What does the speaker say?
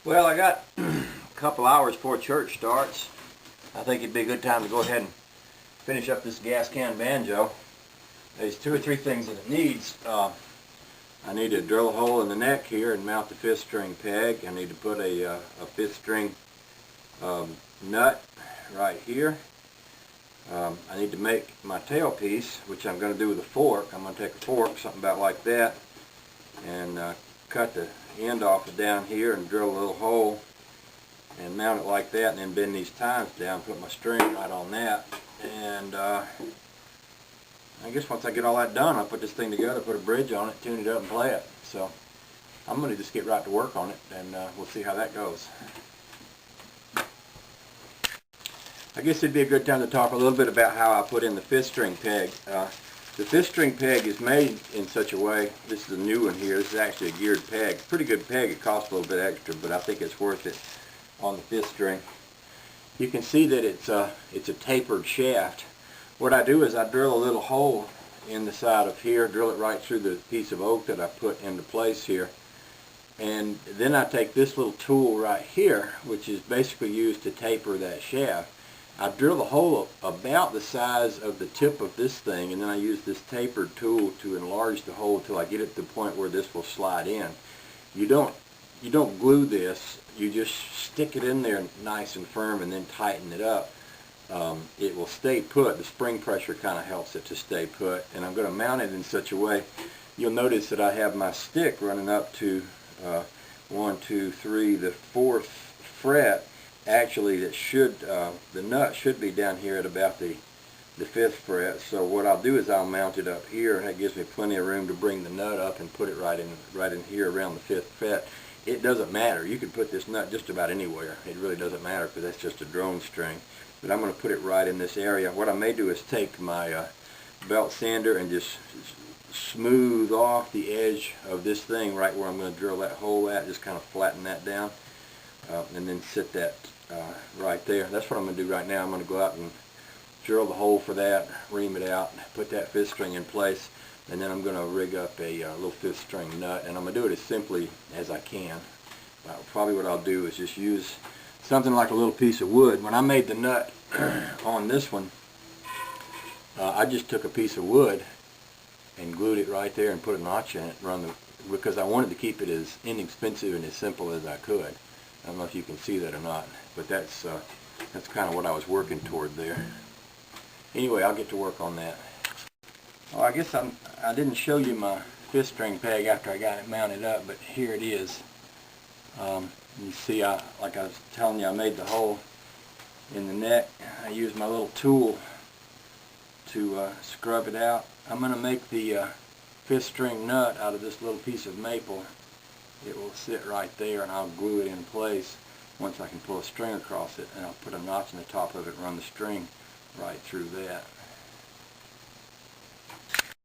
Well, I got a couple hours before church starts. I think it'd be a good time to go ahead and finish up this gas can banjo. There's two or three things that it needs. I need to drill a hole in the neck here and mount the fifth string peg. I need to put a fifth string nut right here. I need to make my tailpiece, which I'm going to do with a fork. I'm going to take a fork, something about like that, and cut the end off of down here and drill a little hole and mount it like that, and then bend these tines down, put my string right on that. And I guess once I get all that done, I'll put this thing together, put a bridge on it, tune it up and play it. So I'm going to just get right to work on it, and we'll see how that goes. I guess it'd be a good time to talk a little bit about how I put in the fifth string peg. The fifth string peg is made in such a way, this is a new one here, this is actually a geared peg. Pretty good peg, it costs a little bit extra, but I think it's worth it on the fifth string. You can see that it's a tapered shaft. What I do is I drill a little hole in the side of here, drill it right through the piece of oak that I put into place here. And then I take this little tool right here, which is basically used to taper that shaft. I drill the hole about the size of the tip of this thing, and then I use this tapered tool to enlarge the hole until I get it to the point where this will slide in. You don't glue this, you just stick it in there nice and firm and then tighten it up. It will stay put. The spring pressure kind of helps it to stay put, and I'm going to mount it in such a way. You'll notice that I have my stick running up to 1, 2, 3, the 4th fret. Actually, the nut should be down here at about the 5th fret. So what I'll do is I'll mount it up here. That gives me plenty of room to bring the nut up and put it right in here around the 5th fret. It doesn't matter. You can put this nut just about anywhere. It really doesn't matter because that's just a drone string. But I'm going to put it right in this area. What I may do is take my belt sander and just smooth off the edge of this thing right where I'm going to drill that hole at. Just kind of flatten that down and then sit that right there. That's what I'm going to do right now. I'm going to go out and drill the hole for that, ream it out, put that fifth string in place, and then I'm going to rig up a little fifth string nut, and I'm going to do it as simply as I can. Probably what I'll do is just use something like a little piece of wood. When I made the nut on this one, I just took a piece of wood and glued it right there and put a notch in it, because I wanted to keep it as inexpensive and as simple as I could. I don't know if you can see that or not, but that's kind of what I was working toward there. Anyway, I'll get to work on that. Oh, I guess I didn't show you my fifth string peg after I got it mounted up, but here it is. You see, like I was telling you, I made the hole in the neck. I used my little tool to scrub it out. I'm going to make the fifth string nut out of this little piece of maple. It will sit right there, and I'll glue it in place once I can pull a string across it, and I'll put a notch in the top of it and run the string right through that.